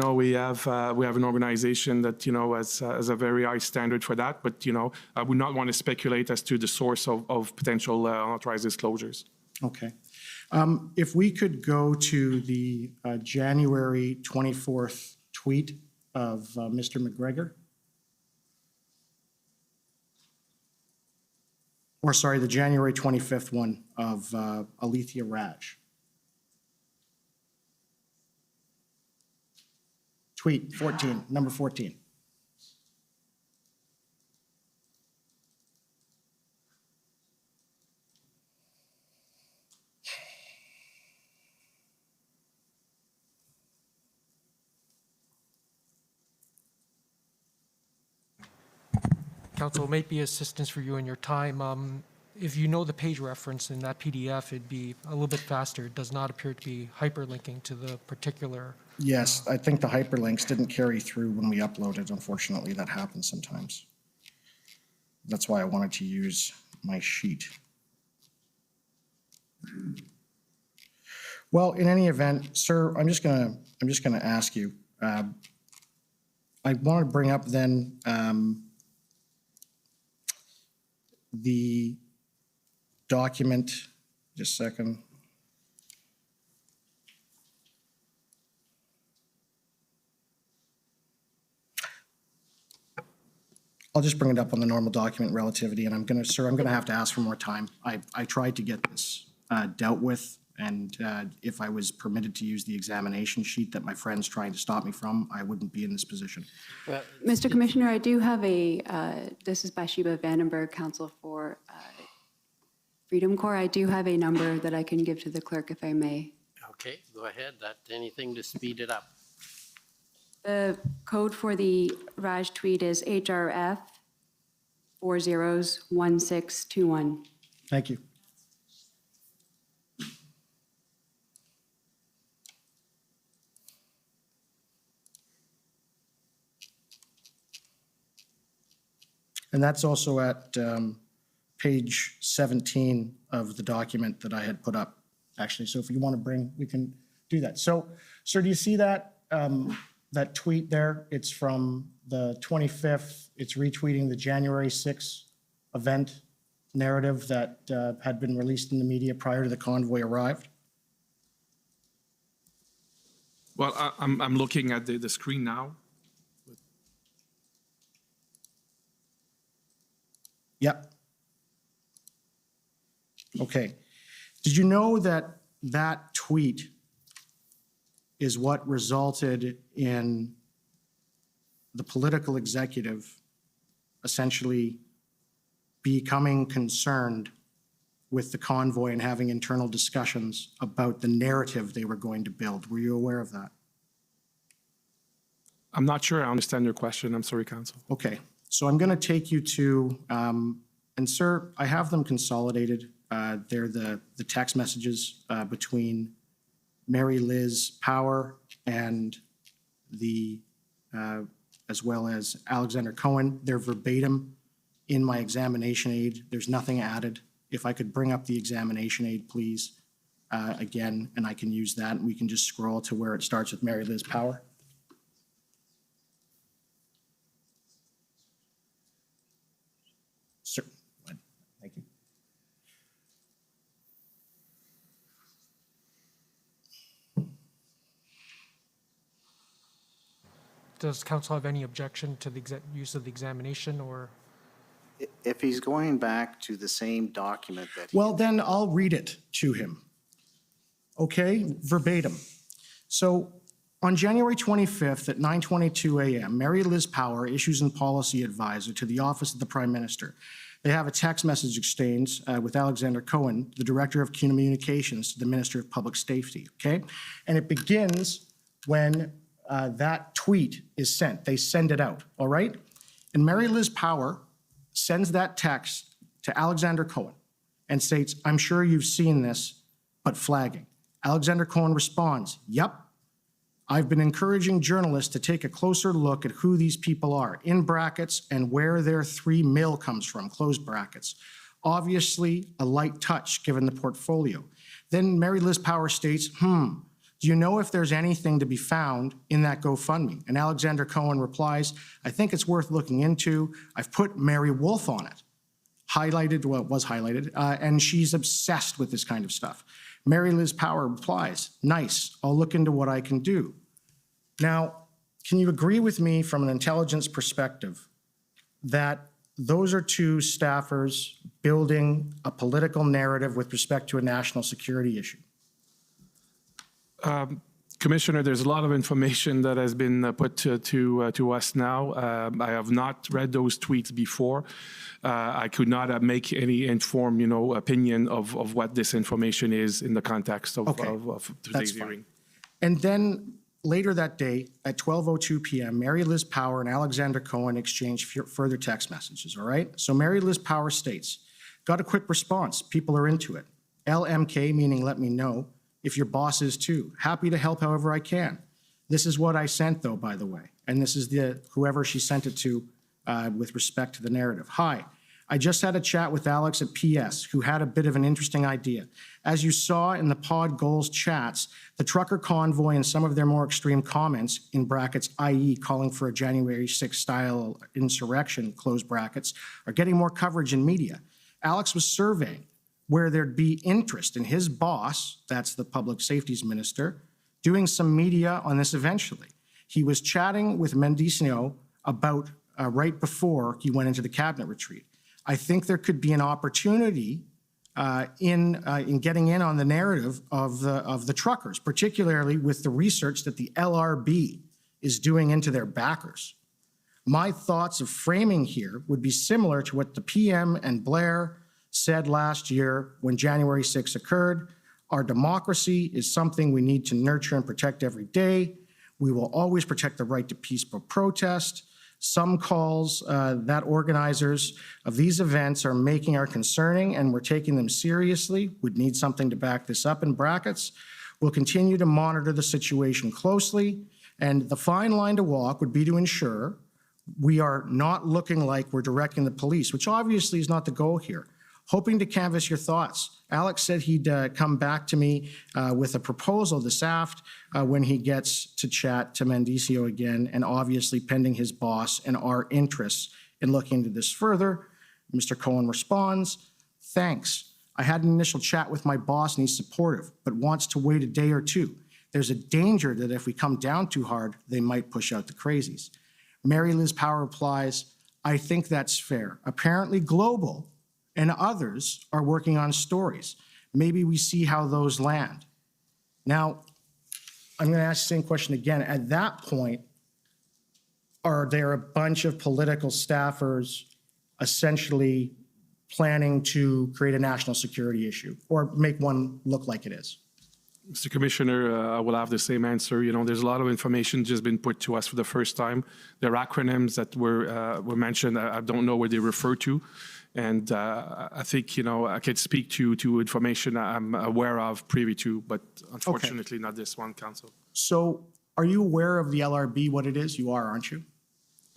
No, we have an organization that, has a very high standard for that, but, I would not want to speculate as to the source of potential unauthorized disclosures. Okay. If we could go to the January 24th tweet of Mr. McGregor. Or sorry, the January 25th one of Alethea Raj. Tweet 14, number 14. Council, it might be assistance for you in your time. If you know the page reference in that PDF, it'd be a little bit faster. It does not appear to be hyperlinking to the particular. Yes, I think the hyperlinks didn't carry through when we uploaded. Unfortunately, that happens sometimes. That's why I wanted to use my sheet. Well, in any event, sir, I'm just gonna ask you. I want to bring up then the document. Just a second. I'll just bring it up on the normal document relativity, and I'm going to have to ask for more time. I tried to get this dealt with, and if I was permitted to use the examination sheet that my friend's trying to stop me from, I wouldn't be in this position. Mr. Commissioner, I do have this is Bathsheba Vandenberg, counsel for Freedom Corps. I do have a number that I can give to the clerk if I may. Okay, go ahead. Anything to speed it up. The code for the Raj tweet is HRF 401621. Thank you. And that's also at page 17 of the document that I had put up, actually. So if you want to we can do that. So, sir, do you see that? That tweet there, it's from the 25th. It's retweeting the January 6th event narrative that had been released in the media prior to the convoy arrived. Well, I'm looking at the screen now. Yep. Okay. Did you know that that tweet is what resulted in the political executive essentially becoming concerned with the convoy and having internal discussions about the narrative they were going to build? Were you aware of that? I'm not sure I understand your question. I'm sorry, Council. Okay. So I'm going to take you to, and sir, I have them consolidated. They're the text messages between Mary Liz Power and as well as Alexander Cohen. They're verbatim in my examination aid. There's nothing added. If I could bring up the examination aid, please, again, and I can use that, and we can just scroll to where it starts with Mary Liz Power. Sir, thank you. Does council have any objection to the use of the examination, or? If he's going back to the same document that. Well, then I'll read it to him. Okay, verbatim. So on January 25th at 9:22 a.m., Mary Liz Power, Issues and Policy Advisor to the Office of the Prime Minister. They have a text message exchange with Alexander Cohen, the Director of Communications to the Minister of Public Safety, okay? And it begins when that tweet is sent. They send it out, all right? And Mary Liz Power sends that text to Alexander Cohen and states, "I'm sure you've seen this, but flagging." Alexander Cohen responds, "Yep. I've been encouraging journalists to take a closer look at who these people are, in brackets, and where their 3 mil comes from, close brackets. Obviously, a light touch given the portfolio." Then Mary Liz Power states, Do you know if there's anything to be found in that GoFundMe? And Alexander Cohen replies, I think it's worth looking into. I've put Mary Wolf on it. Highlighted, well, it was highlighted, and she's obsessed with this kind of stuff. Mary Liz Power replies, nice, I'll look into what I can do. Now, can you agree with me from an intelligence perspective that those are two staffers building a political narrative with respect to a national security issue? Commissioner, there's a lot of information that has been put to us now. I have not read those tweets before. I could not make any informed, opinion of what this information is in the context of, Okay. of That's today's fine. hearing. And then later that day at 12:02 p.m., Mary Liz Power and Alexander Cohen exchanged further text messages, all right? So Mary Liz Power states, got a quick response. People are into it. LMK, meaning let me know, if your boss is too. Happy to help however I can. This is what I sent, though, by the way. And this is whoever she sent it to with respect to the narrative. Hi, I just had a chat with Alex at PS, who had a bit of an interesting idea. As you saw in the pod goals chats, the trucker convoy and some of their more extreme comments, in brackets, i.e. calling for a January 6th style insurrection, close brackets, are getting more coverage in media. Alex was surveying where there'd be interest in his boss, that's the public safety's minister, doing some media on this eventually. He was chatting with Mendicino about right before he went into the cabinet retreat. I think there could be an opportunity in getting in on the narrative of the truckers, particularly with the research that the LRB is doing into their backers. My thoughts of framing here would be similar to what the PM and Blair said last year when January 6th occurred. Our democracy is something we need to nurture and protect every day. We will always protect the right to peaceful protest. Some calls that organizers of these events are making are concerning, and we're taking them seriously. We'd need something to back this up in brackets. We'll continue to monitor the situation closely, and the fine line to walk would be to ensure we are not looking like we're directing the police, which obviously is not the goal here. Hoping to canvass your thoughts. Alex said he'd come back to me with a proposal this aft when he gets to chat to Mendicio again, and obviously pending his boss and our interests in looking into this further. Mr. Cohen responds, thanks. I had an initial chat with my boss and he's supportive, but wants to wait a day or two. There's a danger that if we come down too hard, they might push out the crazies. Mary Liz Power replies, I think that's fair. Apparently Global and others are working on stories. Maybe we see how those land. Now, I'm going to ask the same question again. At that point, are there a bunch of political staffers essentially planning to create a national security issue or make one look like it is? Mr. Commissioner, I will have the same answer. There's a lot of information just been put to us for the first time. There are acronyms that were mentioned. I don't know what they refer to. And I think, I could speak to information I'm aware of, privy to, but unfortunately not this one, Council. So are you aware of the LRB, what it is? You are, aren't you?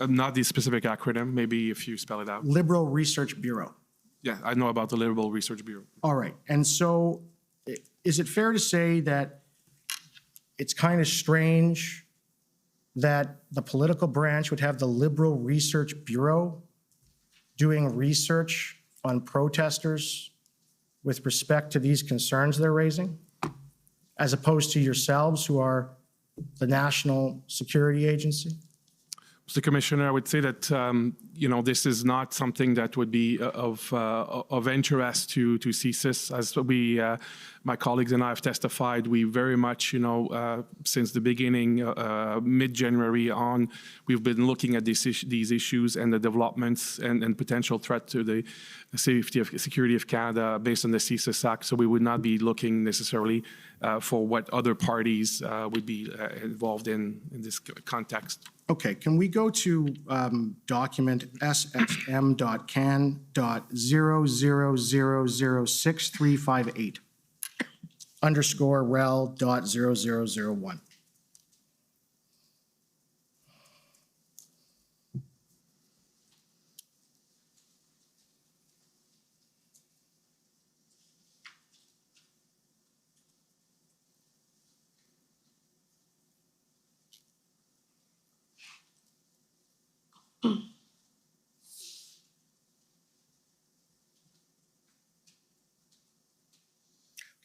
Not the specific acronym, maybe if you spell it out. Liberal Research Bureau. Yeah, I know about the Liberal Research Bureau. All right. And so is it fair to say that it's kind of strange that the political branch would have the Liberal Research Bureau doing research on protesters with respect to these concerns they're raising, as opposed to yourselves, who are the National Security Agency? Mr. Commissioner, I would say that, this is not something that would be of interest to CSIS. As my colleagues and I have testified, we very much, since the beginning, mid-January on, we've been looking at these issues and the developments and potential threat to the security of Canada based on the CSIS Act. So we would not be looking necessarily for what other parties would be involved in this context. Okay, can we go to document SXM.can.00006358 _ rel.0001.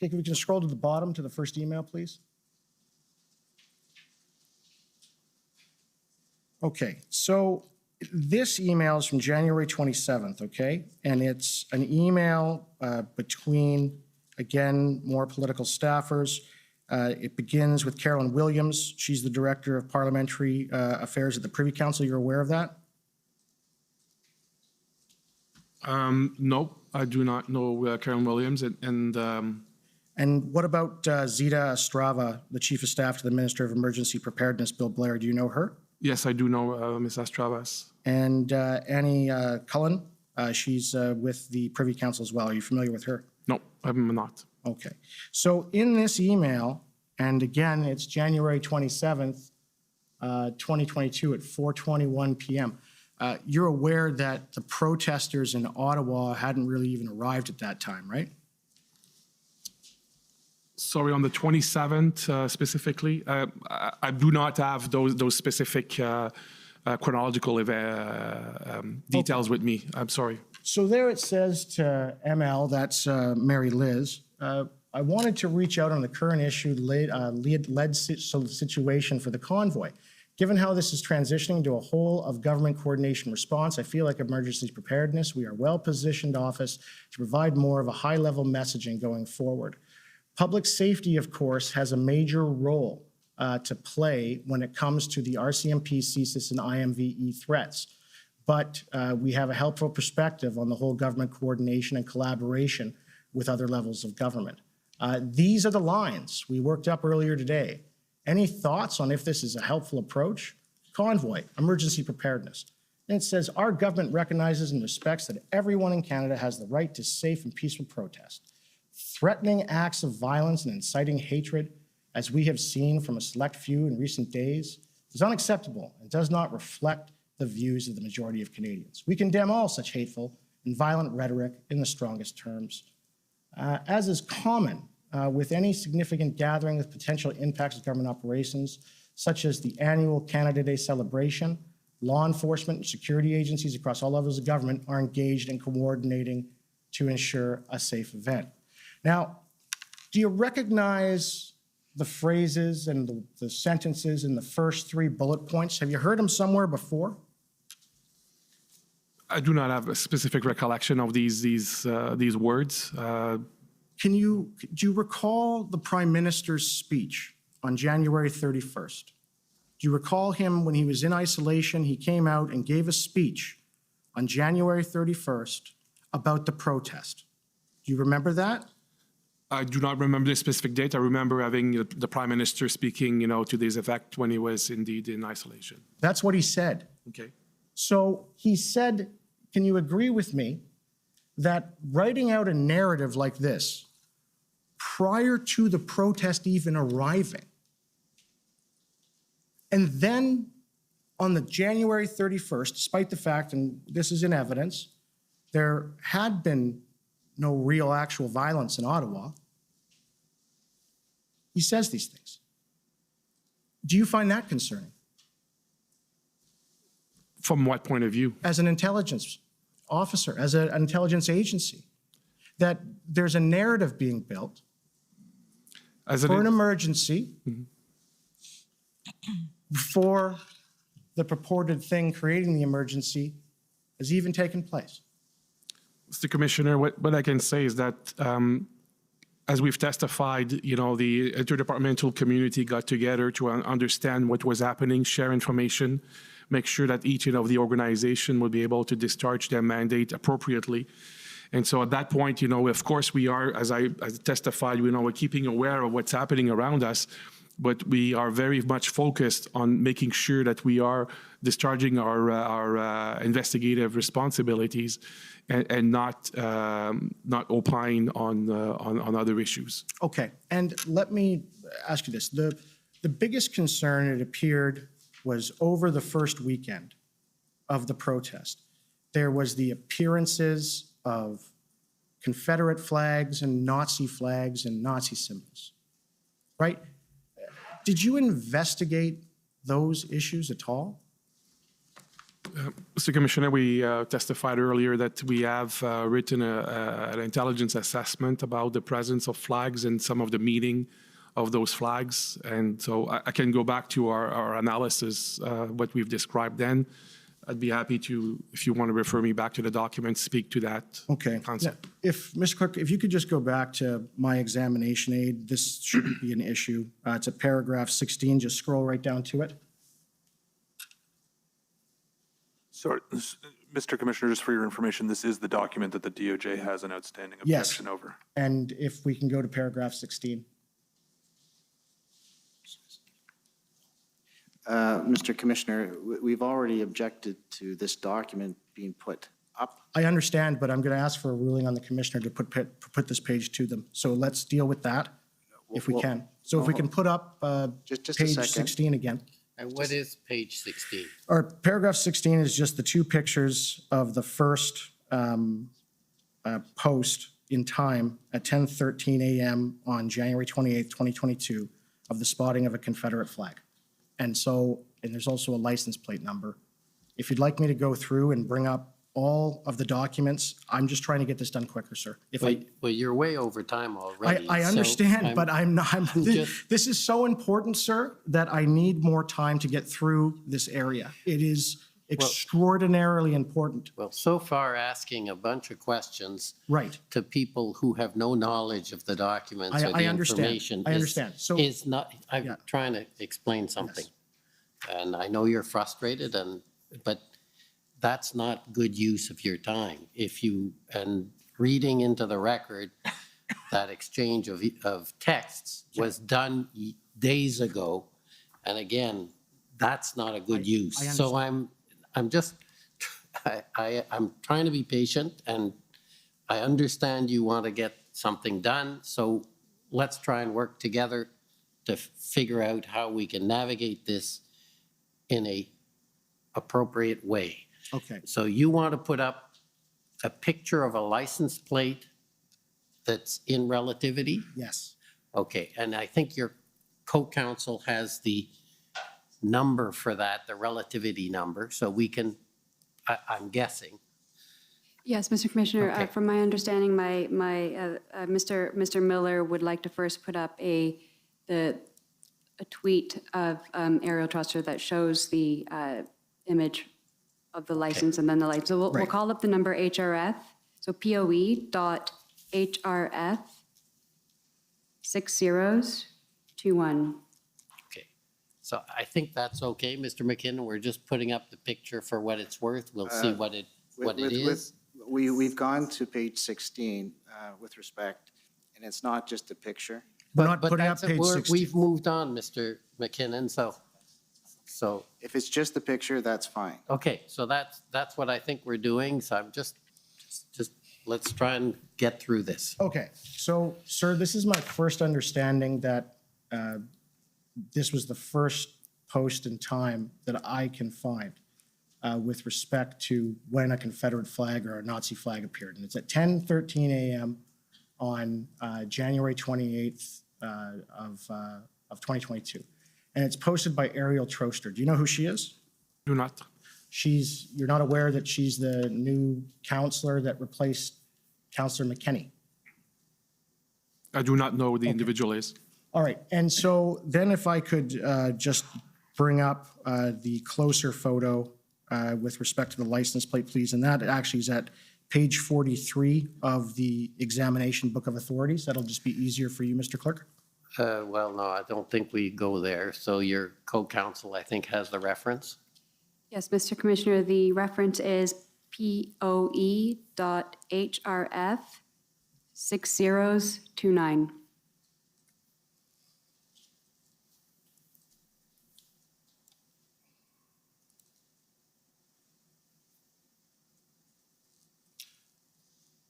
Okay, we can scroll to the bottom to the first email, please. Okay, so this email is from January 27th, okay? And it's an email between, again, more political staffers. It begins with Carolyn Williams. She's the Director of Parliamentary Affairs at the Privy Council. You're aware of that? No, I do not know Karen Williams. And what about Zita Estrava, the Chief of Staff to the Minister of Emergency Preparedness, Bill Blair? Do you know her? Yes, I do know Ms. Astravas. And Annie Cullen, she's with the Privy Council as well. Are you familiar with her? No, I'm not. Okay. So in this email, and again, it's January 27th, 2022 at 4:21 p.m., you're aware that the protesters in Ottawa hadn't really even arrived at that time, right? Sorry, on the 27th specifically, I do not have those specific chronological details with me. I'm sorry. So there it says to ML, that's Mary Liz, I wanted to reach out on the current issue lead situation for the convoy. Given how this is transitioning to a whole of government coordination response, I feel like emergency preparedness, we are well-positioned office to provide more of a high-level messaging going forward. Public safety, of course, has a major role to play when it comes to the RCMP, CSIS, and IMVE threats. But we have a helpful perspective on the whole government coordination and collaboration with other levels of government. These are the lines we worked up earlier today. Any thoughts on if this is a helpful approach? Convoy, emergency preparedness. And it says, our government recognizes and respects that everyone in Canada has the right to safe and peaceful protest. Threatening acts of violence and inciting hatred, as we have seen from a select few in recent days, is unacceptable and does not reflect the views of the majority of Canadians. We condemn all such hateful and violent rhetoric in the strongest terms. As is common with any significant gathering with potential impacts of government operations, such as the annual Canada Day celebration, law enforcement and security agencies across all levels of government are engaged in coordinating to ensure a safe event. Now, do you recognize the phrases and the sentences in the first three bullet points? Have you heard them somewhere before? I do not have a specific recollection of these words. Do you recall the Prime Minister's speech on January 31st? Do you recall him when he was in isolation? He came out and gave a speech on January 31st about the protest. Do you remember that? I do not remember the specific date. I remember having the Prime Minister speaking, to this effect when he was indeed in isolation. That's what he said. Okay. So he said, can you agree with me that writing out a narrative like this prior to the protest even arriving, and then on the January 31st, despite the fact, and this is in evidence, there had been no real actual violence in Ottawa, he says these things. Do you find that concerning? From what point of view? As an intelligence officer, as an intelligence agency, that there's a narrative being built for an emergency before the purported thing creating the emergency has even taken place. Mr. Commissioner, what I can say is that as we've testified, the interdepartmental community got together to understand what was happening, share information, make sure that each of the organization would be able to discharge their mandate appropriately. And so at that point, of course, we are, as I testified, we're keeping aware of what's happening around us, but we are very much focused on making sure that we are discharging our investigative responsibilities and not opine on other issues. Okay, and let me ask you this. The biggest concern, it appeared, was over the first weekend of the protest. There was the appearances of Confederate flags and Nazi symbols, right? Did you investigate those issues at all? Mr. Commissioner, we testified earlier that we have written an intelligence assessment about the presence of flags and some of the meaning of those flags. And so I can go back to our analysis, what we've described then. I'd be happy to, if you want to refer me back to the document, speak to that Okay. concept. Yeah, if, Mr. Clerk, if you could just go back to my examination aid, this shouldn't be an issue. It's at paragraph 16, just scroll right down to it. Sorry, Mr. Commissioner, just for your information, this is the document that the DOJ has an outstanding Yes. objection over. And if we can go to paragraph 16. Mr. Commissioner, we've already objected to this document being put up. I understand, but I'm going to ask for a ruling on the commissioner to put this page to them. So let's deal with that if we Well, can. So if we can put up Just a page second. 16 again. And what is page 16? Or paragraph 16 is just the two pictures of the first post in time at 10:13 a.m. on January 28th, 2022, of the spotting of a Confederate flag. And so, and there's also a license plate number. If you'd like me to go through and bring up all of the documents, I'm just trying to get this done quicker, sir. If Well, you're way over time already. I so understand, but I'm not, just- this is so important, sir, that I need more time to get through this area. It is extraordinarily important. Well, so far asking a bunch of questions Right. to people who have no knowledge of the documents or I the understand. information I understand. So- is not, I'm Yeah. trying to explain something. And I know you're frustrated but that's not good use of your time. And reading into the record, that exchange of texts was done days ago. And again, that's not a good use. So I'm just, I'm trying to be patient, and I understand you want to get something done. So let's try and work together to figure out how we can navigate this in a appropriate way. Okay. So you want to put up a picture of a license plate that's in relativity? Yes. Okay, and I think your co-counsel has the number for that, the relativity number, so we can, I'm guessing. Yes, Mr. Commissioner, Okay. from my understanding, Mr. Miller would like to first put up a tweet of Ariel Truster that shows the image of the license and then the license. So we'll Right. call up the number HRF, so POE.HRF 6021. Okay, so I think that's okay, Mr. McKinnon, we're just putting up the picture for what it's worth, we'll see what it is. We've gone to page 16 with respect, and it's not just a picture. We're not But putting up that's it. page We're- 16. We've moved on, Mr. McKinnon, so, If it's just a picture, that's fine. okay, so that's what I think we're doing, so I'm just, let's try and get through this. Okay, so, sir, this is my first understanding that this was the first post in time that I can find with respect to when a Confederate flag or a Nazi flag appeared. And it's at 10:13 a.m. on January 28th of 2022. And it's posted by Ariel Troster. Do you know who she is? Do not. You're not aware that she's the new counselor that replaced Counselor McKenney? I do not know who the individual is. All right, and so then if I could just bring up the closer photo with respect to the license plate, please, and that actually is at page 43 of the examination book of authorities. That'll just be easier for you, Mr. Clerk. Well, no, I don't think we go there, so your co-counsel, I think, has the reference. Yes, Mr. Commissioner, the reference is POE.HRF 6029.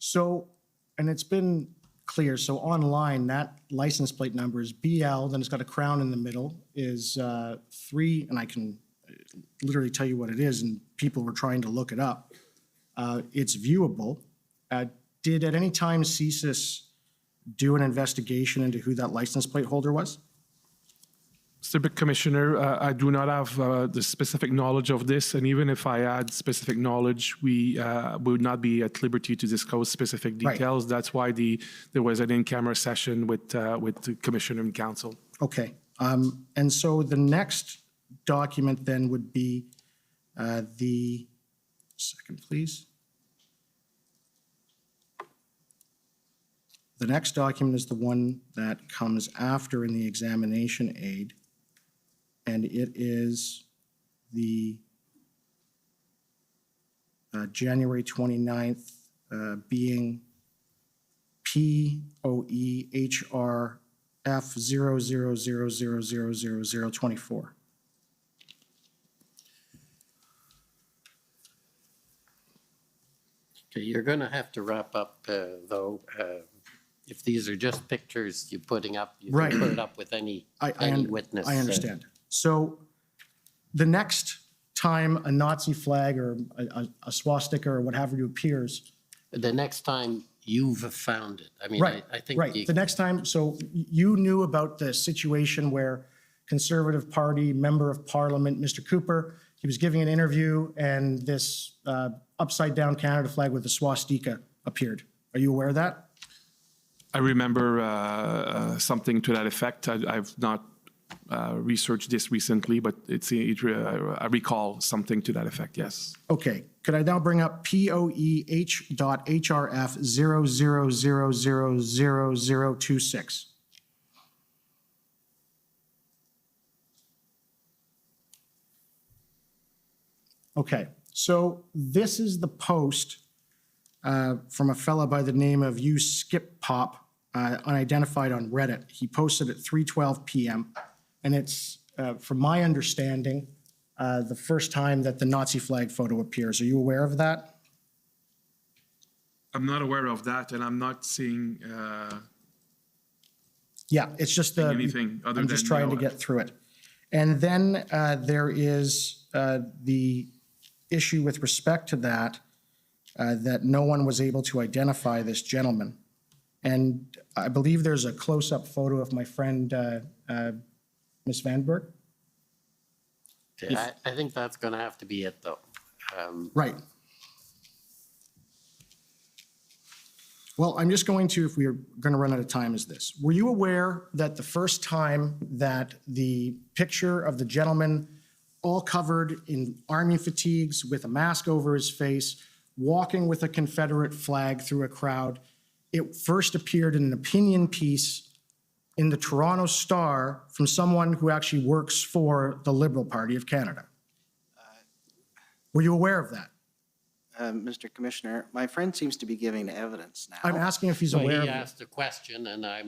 So, and it's been clear, so online, that license plate number is BL, then it's got a crown in the middle, is 3, and I can literally tell you what it is, and people were trying to look it up. It's viewable. Did at any time CSIS do an investigation into who that license plate holder was? Mr. Commissioner, I do not have the specific knowledge of this, and even if I had specific knowledge, we would not be at liberty to disclose specific Right. details. That's why there was an in-camera session with the Commissioner and Council. Okay. And so the next document then would be second, please. The next document is the one that comes after in the examination aid, and it is the January 29th being POEHRF 0000000024. Okay, you're going to have to wrap up, though. If these are just pictures you're putting up, you Right. can put it up with any witness. I understand. So the next time a Nazi flag or a swastika or what have you appears, The next time you've found it. I mean, right, I think right. The next time, so you knew about the situation where Conservative Party Member of Parliament, Mr. Cooper, he was giving an interview and this upside down Canada flag with the swastika appeared. Are you aware of that? I remember something to that effect. I've not researched this recently, but I recall something to that effect, yes. Okay, could I now bring up POEH.HRF 00000026? Okay, so this is the post from a fella by the name of You Skip Pop, unidentified on Reddit. He posted at 3:12 p.m. And it's, from my understanding, the first time that the Nazi flag photo appears. Are you aware of that? I'm not aware of that, and I'm not seeing Yeah, it's just the, anything other I'm than, just trying to get through it. And then there is the issue with respect to that, that no one was able to identify this gentleman. And I believe there's a close-up photo of my friend, Ms. Vanberg. Okay, I think that's going to have to be it, though. Right. Well, I'm just going to, if we're going to run out of time, is this. Were you aware that the first time that the picture of the gentleman all covered in army fatigues with a mask over his face, walking with a Confederate flag through a crowd, it first appeared in an opinion piece in the Toronto Star from someone who actually works for the Liberal Party of Canada? Were you aware of that? Mr. Commissioner, my friend seems to be giving evidence now. I'm asking if he's So aware of he it. asked a question, and I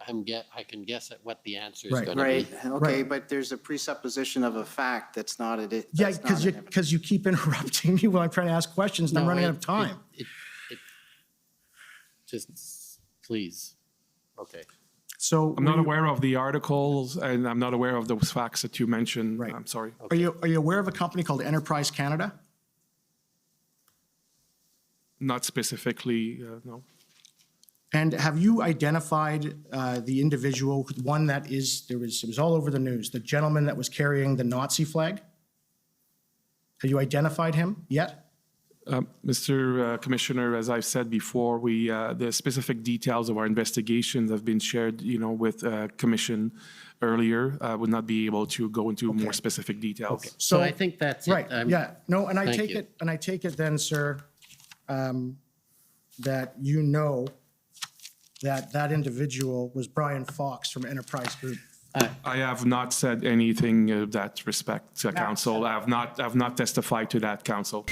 can guess at what the answer is Right. going to Right, be. okay, Right. but there's a presupposition of a fact that's not it. Yeah, that's not an evidence. because you keep interrupting me when I'm trying to ask questions and I'm No, running out of time. Just, please. Okay. So I'm not aware of the articles, and I'm not aware of those facts that you mentioned. Right. I'm sorry. are you aware of a company called Enterprise Canada? Not specifically, no. And have you identified the individual, one that is, it was all over the news, the gentleman that was carrying the Nazi flag? Have you identified him yet? Mr. Commissioner, as I've said before, the specific details of our investigations have been shared, with Commission earlier. I would not be able to go into more specific details. So I think that's it. Right, yeah, no, and I Thank take you. it, and I take it then, sir, that you know that that individual was Brian Fox from Enterprise Group. I have not said anything of that respect, Council. I have not testified to that, Council.